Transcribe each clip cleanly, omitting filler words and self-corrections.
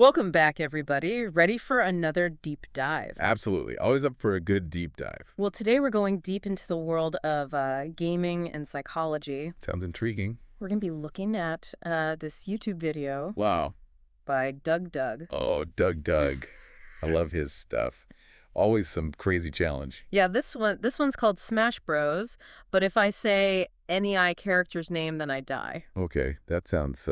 Welcome back, everybody. Ready for another deep dive? Absolutely. Always up for a good deep dive. Well, today we're going deep into the world of gaming and psychology. Sounds intriguing. We're going to be looking at this YouTube video Wow. by DougDoug. Oh, DougDoug. I love his stuff. Always some crazy challenge. Yeah, this one's called Smash Bros. But if I say any character's name, then I die. Okay, that sounds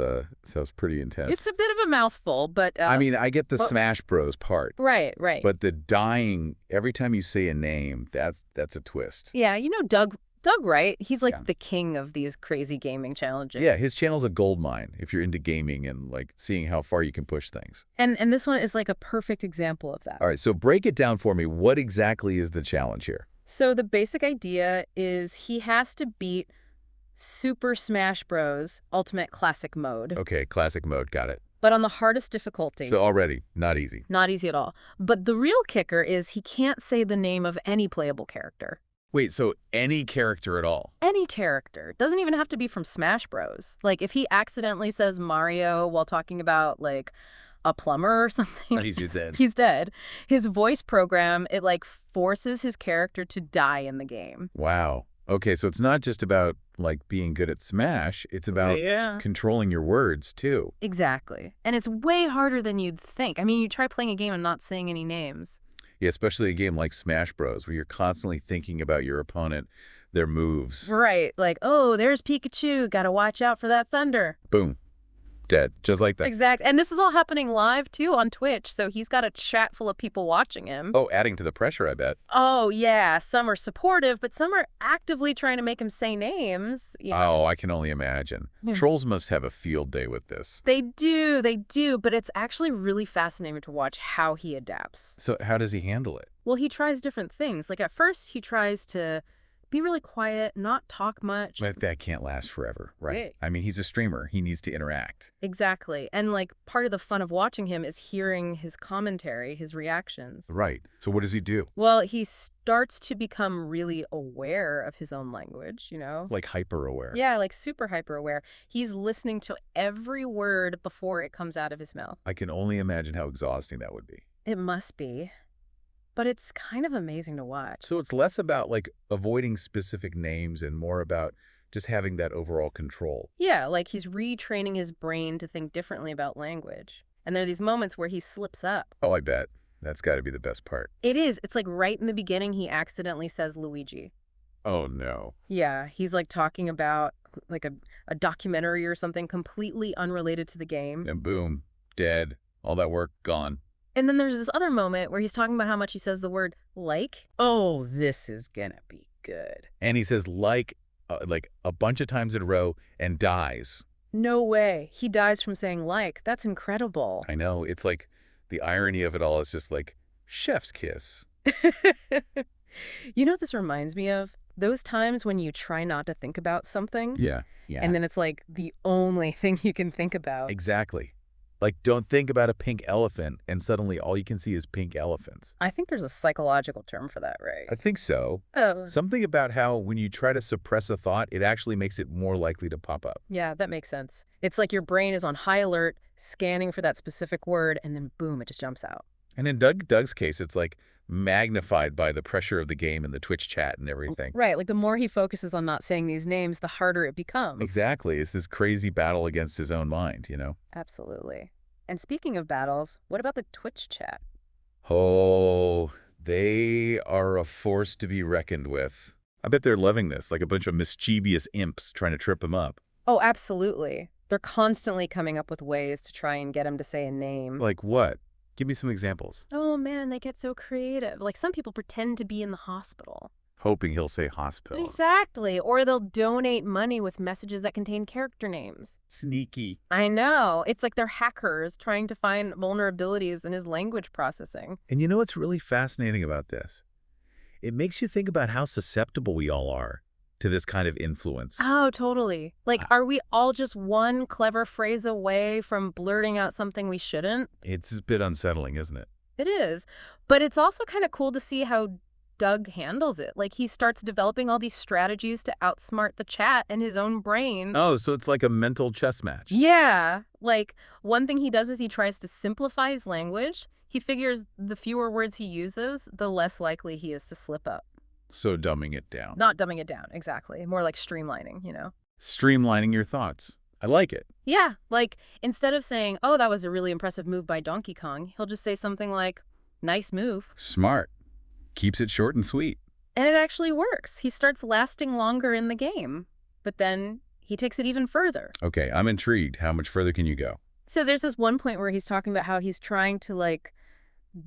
pretty intense. It's a bit of a mouthful, but I mean, I get the Smash Bros part. Right. But the dying every time you say a name, that's a twist. Yeah, you know Doug, right? He's like the king of these crazy gaming challenges. Yeah, his channel's a goldmine if you're into gaming and like seeing how far you can push things. And this one is like a perfect example of that. All right, so break it down for me. What exactly is the challenge here? So the basic idea is he has to beat Super Smash Bros. Ultimate Classic Mode. Okay, classic mode, got it. But on the hardest difficulty. So already, not easy. Not easy at all. But the real kicker is he can't say the name of any playable character. Wait, so any character at all? Any character. Doesn't even have to be from Smash Bros. Like, if he accidentally says Mario while talking about, like, a plumber or something. He's dead. He's dead. His voice program, it, like, forces his character to die in the game. Wow. Okay, so it's not just about, like, being good at Smash. It's about controlling your words, too. Exactly. And it's way harder than you'd think. I mean, you try playing a game and not saying any names. Yeah, especially a game like Smash Bros, where you're constantly thinking about your opponent, their moves. Right. Like, oh, there's Pikachu. Gotta watch out for that thunder. Boom. Dead. Just like that. Exact. And this is all happening live, too, on Twitch. So he's got a chat full of people watching him. Oh, adding to the pressure, I bet. Oh, yeah. Some are supportive, but some are actively trying to make him say names. You know? Oh, I can only imagine. Trolls must have a field day with this. They do. But it's actually really fascinating to watch how he adapts. So how does he handle it? Well, he tries different things. Like, at first, he tries to be really quiet, not talk much. But that can't last forever, right? Right. I mean, he's a streamer. He needs to interact. Exactly. And, like, part of the fun of watching him is hearing his commentary, his reactions. Right. So what does he do? Well, he starts to become really aware of his own language, you know? Like hyper-aware. Yeah, like super hyper-aware. He's listening to every word before it comes out of his mouth. I can only imagine how exhausting that would be. It must be. But it's kind of amazing to watch. So it's less about like avoiding specific names and more about just having that overall control. Yeah, like he's retraining his brain to think differently about language. And there are these moments where he slips up. Oh, I bet. That's got to be the best part. It is. It's like right in the beginning, he accidentally says Luigi. Oh, no. Yeah, he's like talking about like a documentary or something completely unrelated to the game. And boom, dead. All that work, gone. And then there's this other moment where he's talking about how much he says the word like. Oh, this is gonna be good. And he says like a bunch of times in a row and dies. No way. He dies from saying like. That's incredible. I know. It's like the irony of it all is just like chef's kiss. You know what this reminds me of? Those times when you try not to think about something. Yeah. And then it's like the only thing you can think about. Exactly. Like, don't think about a pink elephant, and suddenly all you can see is pink elephants. I think there's a psychological term for that, right? I think so. Oh. Something about how when you try to suppress a thought, it actually makes it more likely to pop up. Yeah, that makes sense. It's like your brain is on high alert, scanning for that specific word, and then boom, it just jumps out. And in DougDoug's case, it's like magnified by the pressure of the game and the Twitch chat and everything. Right, like the more he focuses on not saying these names, the harder it becomes. Exactly. It's this crazy battle against his own mind, you know? Absolutely. And speaking of battles, what about the Twitch chat? Oh, they are a force to be reckoned with. I bet they're loving this, like a bunch of mischievous imps trying to trip him up. Oh, absolutely. They're constantly coming up with ways to try and get him to say a name. Like what? Give me some examples. Oh, man, they get so creative. Like some people pretend to be in the hospital. Hoping he'll say hospital. Exactly. Or they'll donate money with messages that contain character names. Sneaky. I know. It's like they're hackers trying to find vulnerabilities in his language processing. And you know what's really fascinating about this? It makes you think about how susceptible we all are to this kind of influence. Oh, totally. Like, are we all just one clever phrase away from blurting out something we shouldn't? It's a bit unsettling, isn't it? It is. But it's also kind of cool to see how Doug handles it. Like, he starts developing all these strategies to outsmart the chat and his own brain. Oh, so it's like a mental chess match. Yeah. Like, one thing he does is he tries to simplify his language. He figures the fewer words he uses, the less likely he is to slip up. So dumbing it down. Not dumbing it down, exactly. More like streamlining, you know? Streamlining your thoughts. I like it. Yeah, like, instead of saying, oh, that was a really impressive move by Donkey Kong, he'll just say something like, nice move. Smart. Keeps it short and sweet. And it actually works. He starts lasting longer in the game. But then he takes it even further. Okay, I'm intrigued. How much further can you go? So there's this one point where he's talking about how he's trying to, like,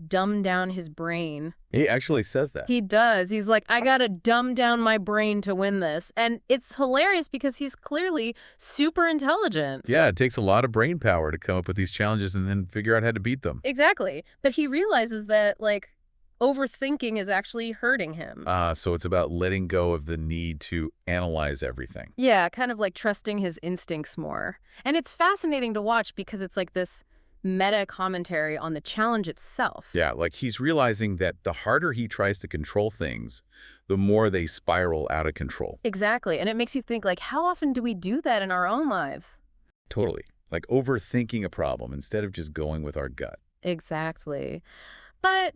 dumb down his brain. He actually says that. He does. He's like, I gotta dumb down my brain to win this. And it's hilarious because he's clearly super intelligent. Yeah, it takes a lot of brain power to come up with these challenges and then figure out how to beat them. Exactly. But he realizes that, like, overthinking is actually hurting him. So it's about letting go of the need to analyze everything. Yeah, kind of like trusting his instincts more. And it's fascinating to watch because it's like this meta commentary on the challenge itself. Yeah, like he's realizing that the harder he tries to control things, the more they spiral out of control. Exactly. And it makes you think, like, how often do we do that in our own lives? Totally. Like overthinking a problem instead of just going with our gut. Exactly. But,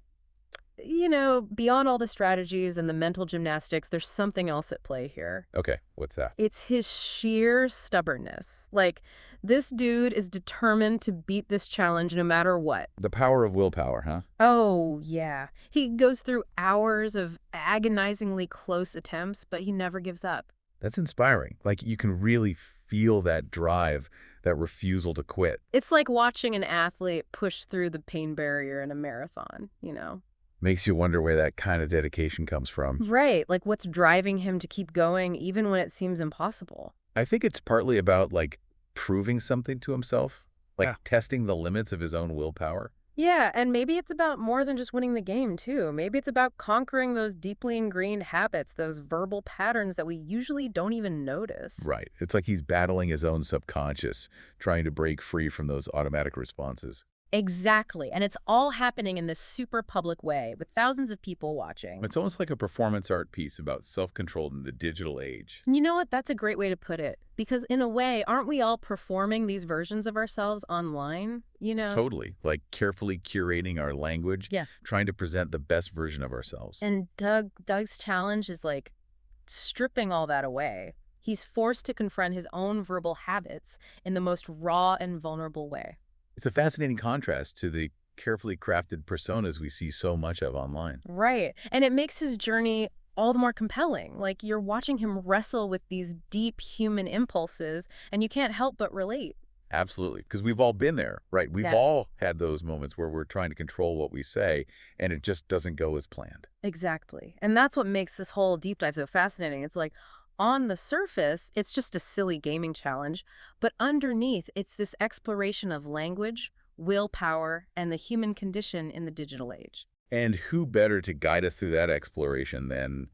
you know, beyond all the strategies and the mental gymnastics, there's something else at play here. Okay, what's that? It's his sheer stubbornness. Like, this dude is determined to beat this challenge no matter what. The power of willpower, huh? Oh, yeah. He goes through hours of agonizingly close attempts, but he never gives up. That's inspiring. Like you can really feel that drive, that refusal to quit. It's like watching an athlete push through the pain barrier in a marathon, you know? Makes you wonder where that kind of dedication comes from. Right. Like, what's driving him to keep going even when it seems impossible? I think it's partly about, like, proving something to himself, like testing the limits of his own willpower. Yeah, and maybe it's about more than just winning the game, too. Maybe it's about conquering those deeply ingrained habits, those verbal patterns that we usually don't even notice. Right. It's like he's battling his own subconscious, trying to break free from those automatic responses. Exactly. And it's all happening in this super public way with thousands of people watching. It's almost like a performance art piece about self-control in the digital age. You know what? That's a great way to put it. Because in a way, aren't we all performing these versions of ourselves online, you know? Totally. Like carefully curating our language, trying to present the best version of ourselves. And Doug's challenge is like stripping all that away. He's forced to confront his own verbal habits in the most raw and vulnerable way. It's a fascinating contrast to the carefully crafted personas we see so much of online. Right. And it makes his journey all the more compelling. Like, you're watching him wrestle with these deep human impulses, and you can't help but relate. Absolutely. Because we've all been there, right? We've all had those moments where we're trying to control what we say, and it just doesn't go as planned. Exactly. And that's what makes this whole deep dive so fascinating. It's like, on the surface, it's just a silly gaming challenge, but underneath, it's this exploration of language, willpower, and the human condition in the digital age. And who better to guide us through that exploration than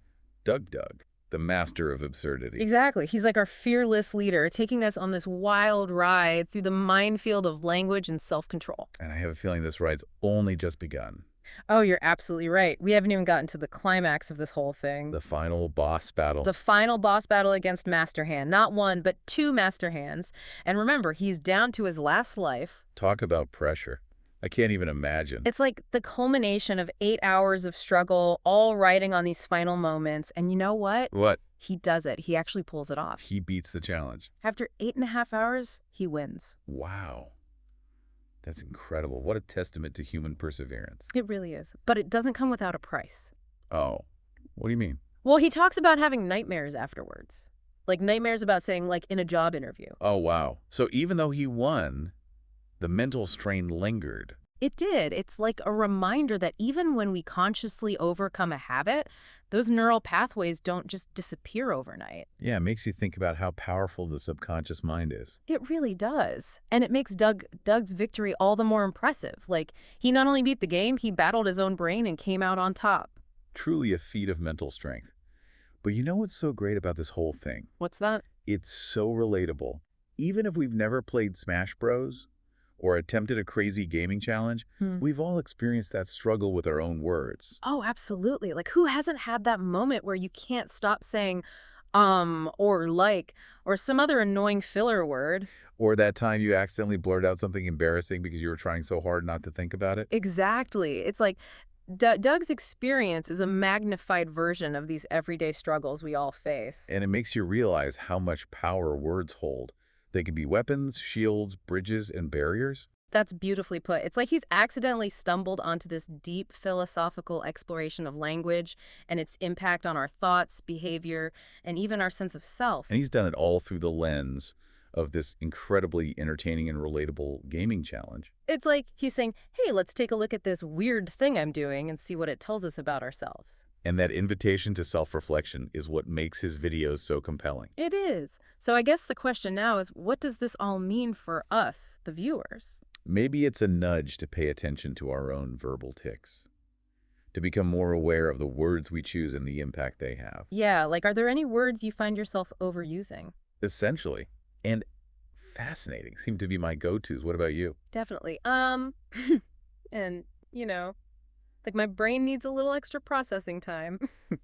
DougDoug, the master of absurdity? Exactly. He's like our fearless leader, taking us on this wild ride through the minefield of language and self-control. And I have a feeling this ride's only just begun. Oh, you're absolutely right. We haven't even gotten to the climax of this whole thing. The final boss battle. The final boss battle against Master Hand. Not one, but two Master Hands. And remember, he's down to his last life. Talk about pressure. I can't even imagine. It's like the culmination of 8 hours of struggle, all riding on these final moments. And you know what? What? He does it. He actually pulls it off. He beats the challenge. After 8.5 hours, he wins. Wow. That's incredible. What a testament to human perseverance. It really is. But it doesn't come without a price. Oh, what do you mean? Well, he talks about having nightmares afterwards. Like nightmares about saying, like, in a job interview. Oh, wow. So even though he won, the mental strain lingered. It did. It's like a reminder that even when we consciously overcome a habit, those neural pathways don't just disappear overnight. Yeah, it makes you think about how powerful the subconscious mind is. It really does. And it makes Doug's victory all the more impressive. Like, he not only beat the game, he battled his own brain and came out on top. Truly a feat of mental strength. But you know what's so great about this whole thing? What's that? It's so relatable. Even if we've never played Smash Bros. or attempted a crazy gaming challenge, Hmm. we've all experienced that struggle with our own words. Oh, absolutely. Like, who hasn't had that moment where you can't stop saying, or like, or some other annoying filler word? Or that time you accidentally blurted out something embarrassing because you were trying so hard not to think about it. Exactly. It's like Doug's experience is a magnified version of these everyday struggles we all face. And it makes you realize how much power words hold. They can be weapons, shields, bridges, and barriers. That's beautifully put. It's like he's accidentally stumbled onto this deep philosophical exploration of language and its impact on our thoughts, behavior, and even our sense of self. And he's done it all through the lens of this incredibly entertaining and relatable gaming challenge. It's like he's saying, hey, let's take a look at this weird thing I'm doing and see what it tells us about ourselves. And that invitation to self-reflection is what makes his videos so compelling. It is. So I guess the question now is, what does this all mean for us, the viewers? Maybe it's a nudge to pay attention to our own verbal tics, to become more aware of the words we choose and the impact they have. Yeah, like are there any words you find yourself overusing? Essentially. And fascinating seem to be my go-tos. What about you? Definitely. And, like my brain needs a little extra processing time.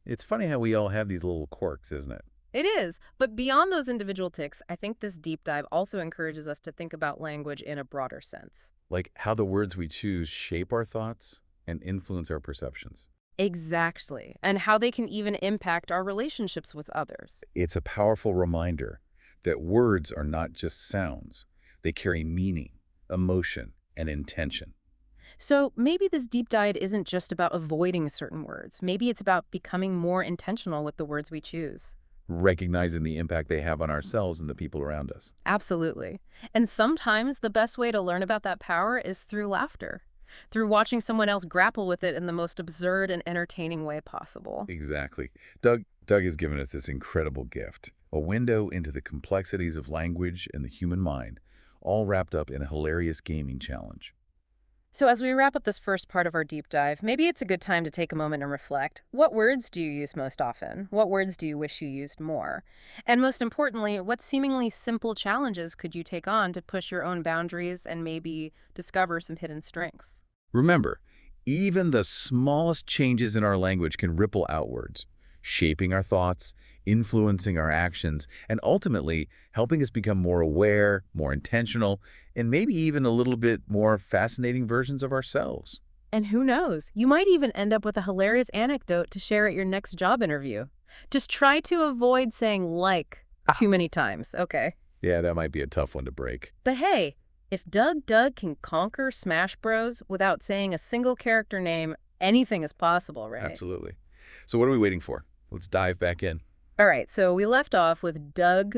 It's funny how we all have these little quirks, isn't it? It is. But beyond those individual tics, I think this deep dive also encourages us to think about language in a broader sense. Like how the words we choose shape our thoughts and influence our perceptions. Exactly. And how they can even impact our relationships with others. It's a powerful reminder that words are not just sounds. They carry meaning, emotion, and intention. So maybe this deep dive isn't just about avoiding certain words. Maybe it's about becoming more intentional with the words we choose. Recognizing the impact they have on ourselves and the people around us. Absolutely. And sometimes the best way to learn about that power is through laughter, through watching someone else grapple with it in the most absurd and entertaining way possible. Exactly. Doug has given us this incredible gift, a window into the complexities of language and the human mind, all wrapped up in a hilarious gaming challenge. So as we wrap up this first part of our deep dive, maybe it's a good time to take a moment and reflect. What words do you use most often? What words do you wish you used more? And most importantly, what seemingly simple challenges could you take on to push your own boundaries and maybe discover some hidden strengths? Remember, even the smallest changes in our language can ripple outwards, shaping our thoughts, influencing our actions, and ultimately helping us become more aware, more intentional, and maybe even a little bit more fascinating versions of ourselves. And who knows, you might even end up with a hilarious anecdote to share at your next job interview. Just try to avoid saying like too many times, okay? Yeah, that might be a tough one to break. But hey, if DougDoug can conquer Smash Bros. Without saying a single character name, anything is possible, right? Absolutely. So what are we waiting for? Let's dive back in. All right, so we left off with Doug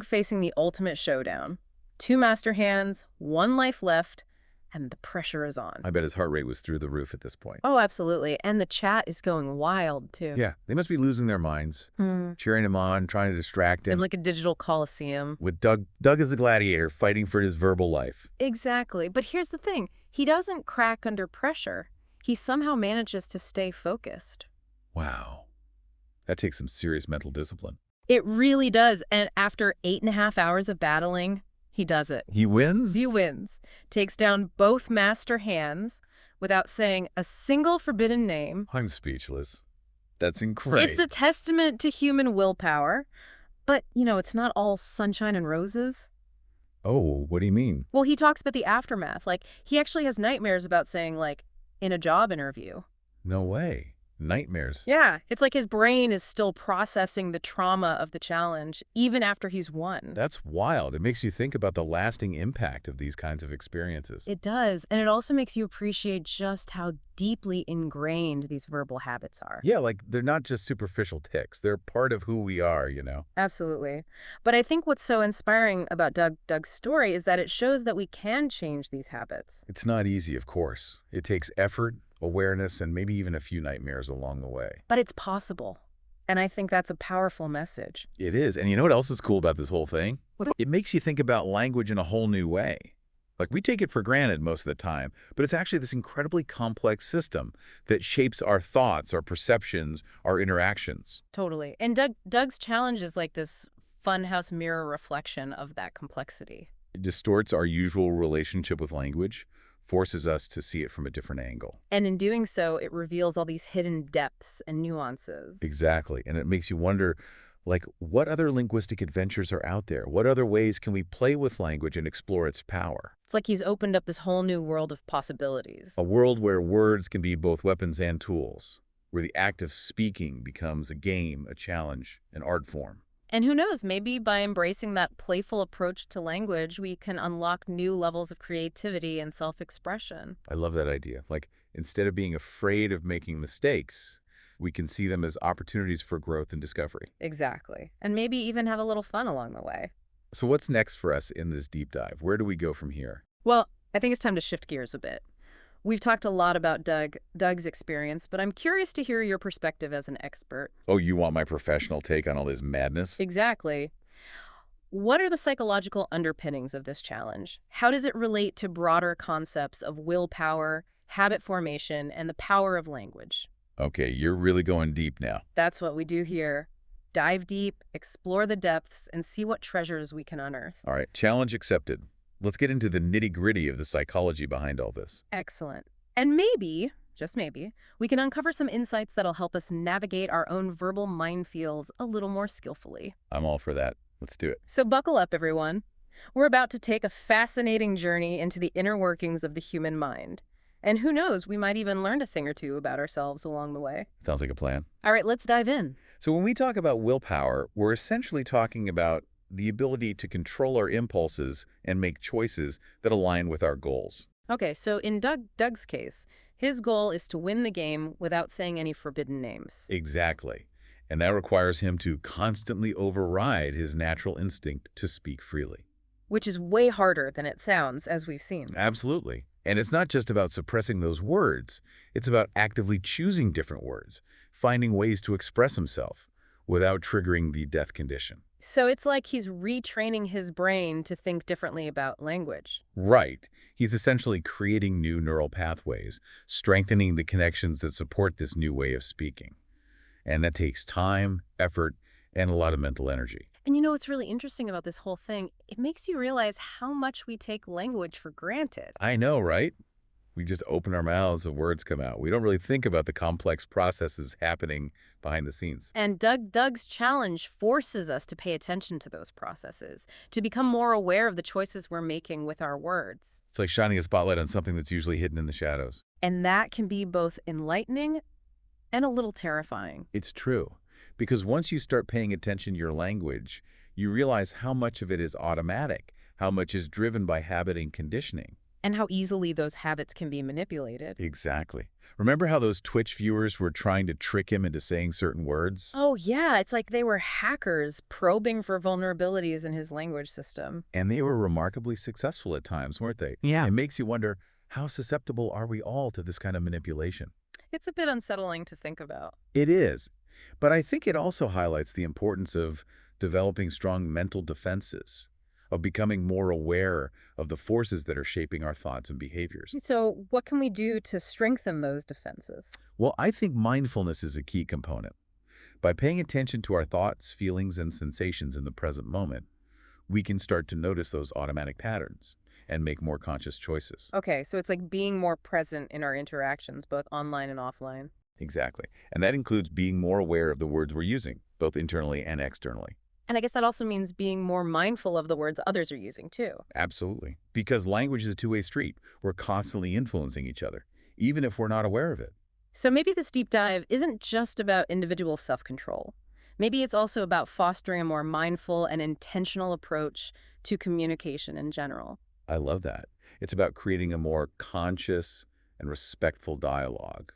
facing the ultimate showdown. 2 master hands, 1 life left, and the pressure is on. I bet his heart rate was through the roof at this point. Oh, absolutely. And the chat is going wild, too. Yeah, they must be losing their minds, Hmm. cheering him on, trying to distract In him, like a digital coliseum. with Doug as the gladiator fighting for his verbal life. Exactly. But here's the thing. He doesn't crack under pressure. He somehow manages to stay focused. Wow. That takes some serious mental discipline. It really does. And after 8.5 hours of battling, he does it. He wins? He wins. Takes down both master hands without saying a single forbidden name. I'm speechless. That's incredible. It's a testament to human willpower. But, it's not all sunshine and roses. Oh, what do you mean? Well, he talks about the aftermath. Like, he actually has nightmares about saying, like, in a job interview. No way. Nightmares. Yeah, it's like his brain is still processing the trauma of the challenge, even after he's won. That's wild. It makes you think about the lasting impact of these kinds of experiences. It does, and it also makes you appreciate just how deeply ingrained these verbal habits are. Yeah, like they're not just superficial tics. They're part of who we are, Absolutely. But I think what's so inspiring about Doug's story is that it shows that we can change these habits. It's not easy, of course. It takes effort, awareness, and maybe even a few nightmares along the way. But it's possible. And I think that's a powerful message. It is. And you know what else is cool about this whole thing? It makes you think about language in a whole new way. Like, we take it for granted most of the time, but it's actually this incredibly complex system that shapes our thoughts, our perceptions, our interactions. Totally. And Doug's challenge is like this funhouse mirror reflection of that complexity. It distorts our usual relationship with language, forces us to see it from a different angle. And in doing so, it reveals all these hidden depths and nuances. Exactly. And it makes you wonder, like, what other linguistic adventures are out there? What other ways can we play with language and explore its power? It's like he's opened up this whole new world of possibilities. A world where words can be both weapons and tools, where the act of speaking becomes a game, a challenge, an art form. And who knows, maybe by embracing that playful approach to language, we can unlock new levels of creativity and self-expression. I love that idea. Like, instead of being afraid of making mistakes, we can see them as opportunities for growth and discovery. Exactly. And maybe even have a little fun along the way. So what's next for us in this deep dive? Where do we go from here? Well, I think it's time to shift gears a bit. We've talked a lot about Doug's experience, but I'm curious to hear your perspective as an expert. Oh, you want my professional take on all this madness? Exactly. What are the psychological underpinnings of this challenge? How does it relate to broader concepts of willpower, habit formation, and the power of language? Okay, you're really going deep now. That's what we do here. Dive deep, explore the depths, and see what treasures we can unearth. All right, challenge accepted. Let's get into the nitty-gritty of the psychology behind all this. Excellent. And maybe, just maybe, we can uncover some insights that'll help us navigate our own verbal minefields a little more skillfully. I'm all for that. Let's do it. So buckle up, everyone. We're about to take a fascinating journey into the inner workings of the human mind. And who knows, we might even learn a thing or two about ourselves along the way. Sounds like a plan. All right, let's dive in. So when we talk about willpower, we're essentially talking about the ability to control our impulses and make choices that align with our goals. Okay, so in Doug's case, his goal is to win the game without saying any forbidden names. Exactly. And that requires him to constantly override his natural instinct to speak freely. Which is way harder than it sounds, as we've seen. Absolutely. And it's not just about suppressing those words. It's about actively choosing different words, finding ways to express himself without triggering the death condition. So it's like he's retraining his brain to think differently about language. Right. He's essentially creating new neural pathways, strengthening the connections that support this new way of speaking. And that takes time, effort, and a lot of mental energy. And you know what's really interesting about this whole thing? It makes you realize how much we take language for granted. I know, right? We just open our mouths and words come out. We don't really think about the complex processes happening behind the scenes. And Doug's challenge forces us to pay attention to those processes, to become more aware of the choices we're making with our words. It's like shining a spotlight on something that's usually hidden in the shadows. And that can be both enlightening and a little terrifying. It's true. Because once you start paying attention to your language, you realize how much of it is automatic, how much is driven by habit and conditioning. And how easily those habits can be manipulated. Exactly. Remember how those Twitch viewers were trying to trick him into saying certain words? Oh, yeah. It's like they were hackers probing for vulnerabilities in his language system. And they were remarkably successful at times, weren't they? Yeah. It makes you wonder, how susceptible are we all to this kind of manipulation? It's a bit unsettling to think about. It is. But I think it also highlights the importance of developing strong mental defenses, of becoming more aware of the forces that are shaping our thoughts and behaviors. So what can we do to strengthen those defenses? Well, I think mindfulness is a key component. By paying attention to our thoughts, feelings, and sensations in the present moment, we can start to notice those automatic patterns and make more conscious choices. Okay, so it's like being more present in our interactions, both online and offline. Exactly. And that includes being more aware of the words we're using, both internally and externally. And I guess that also means being more mindful of the words others are using, too. Absolutely. Because language is a two-way street. We're constantly influencing each other, even if we're not aware of it. So maybe this deep dive isn't just about individual self-control. Maybe it's also about fostering a more mindful and intentional approach to communication in general. I love that. It's about creating a more conscious and respectful dialogue,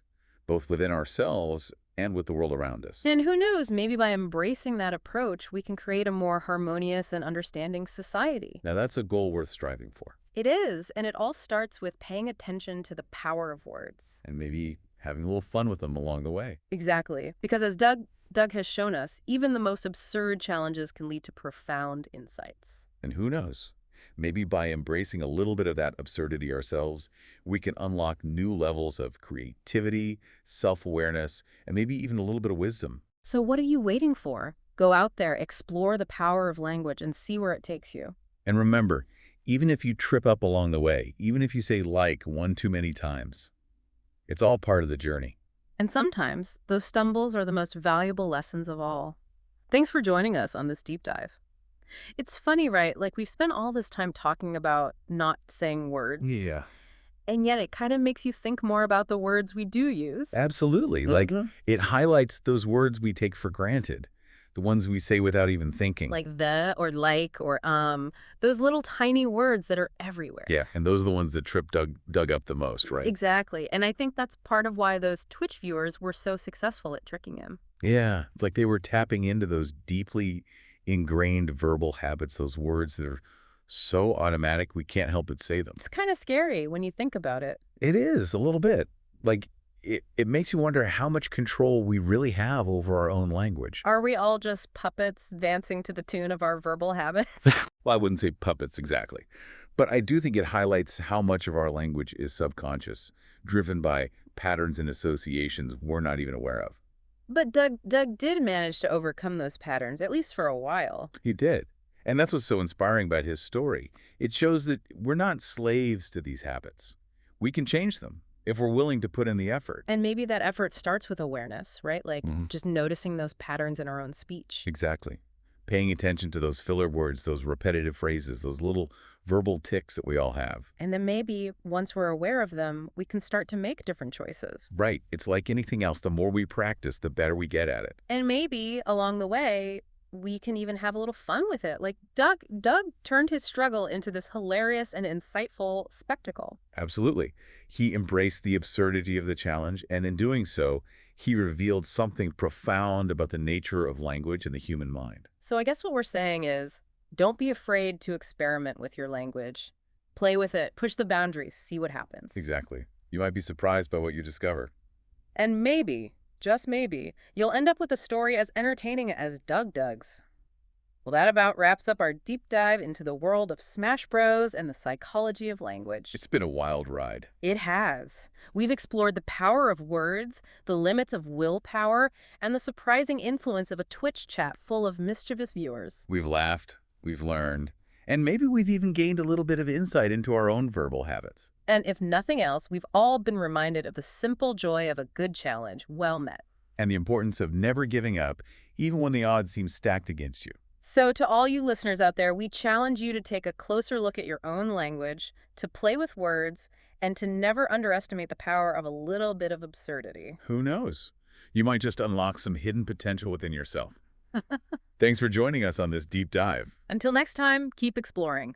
both within ourselves and with the world around us. And who knows, maybe by embracing that approach, we can create a more harmonious and understanding society. Now, that's a goal worth striving for. It is, and it all starts with paying attention to the power of words. And maybe having a little fun with them along the way. Exactly. Because as Doug has shown us, even the most absurd challenges can lead to profound insights. And who knows? Maybe by embracing a little bit of that absurdity ourselves, we can unlock new levels of creativity, self-awareness, and maybe even a little bit of wisdom. So what are you waiting for? Go out there, explore the power of language, and see where it takes you. And remember, Even if you trip up along the way, even if you say like one too many times, it's all part of the journey. And sometimes those stumbles are the most valuable lessons of all. Thanks for joining us on this deep dive. It's funny, right? Like we've spent all this time talking about not saying words, Yeah, and yet it kind of makes you think more about the words we do use. absolutely. Like it highlights those words we take for granted, the ones we say without even thinking. Like the or like or those little tiny words that are everywhere. Yeah, and those are the ones that trip Doug up the most, right? Exactly. And I think that's part of why those Twitch viewers were so successful at tricking him. Yeah, it's like they were tapping into those deeply ingrained verbal habits, those words that are so automatic we can't help but say them. It's kind of scary when you think about it. It is a little bit. Like it makes you wonder how much control we really have over our own language. Are we all just puppets dancing to the tune of our verbal habits? Well, I wouldn't say puppets exactly, but I do think it highlights how much of our language is subconscious, driven by patterns and associations we're not even aware of. But Doug did manage to overcome those patterns, at least for a while. He did. And that's what's so inspiring about his story. It shows that we're not slaves to these habits. We can change them if we're willing to put in the effort. And maybe that effort starts with awareness, right? Like Mhm. just noticing those patterns in our own speech. Exactly. Paying attention to those filler words, those repetitive phrases, those little verbal tics that we all have. And then maybe once we're aware of them, we can start to make different choices. Right. It's like anything else. The more we practice, the better we get at it. And maybe along the way, we can even have a little fun with it. Like Doug turned his struggle into this hilarious and insightful spectacle. Absolutely. He embraced the absurdity of the challenge, and in doing so, he revealed something profound about the nature of language and the human mind. So I guess what we're saying is, don't be afraid to experiment with your language. Play with it, push the boundaries, see what happens. Exactly. You might be surprised by what you discover. And maybe, just maybe, you'll end up with a story as entertaining as DougDug's. Well, that about wraps up our deep dive into the world of Smash Bros. And the psychology of language. It's been a wild ride. It has. We've explored the power of words, the limits of willpower, and the surprising influence of a Twitch chat full of mischievous viewers. We've laughed, we've learned, and maybe we've even gained a little bit of insight into our own verbal habits. And if nothing else, we've all been reminded of the simple joy of a good challenge well met. And the importance of never giving up, even when the odds seem stacked against you. So to all you listeners out there, we challenge you to take a closer look at your own language, to play with words, and to never underestimate the power of a little bit of absurdity. Who knows? You might just unlock some hidden potential within yourself. Thanks for joining us on this deep dive. Until next time, keep exploring.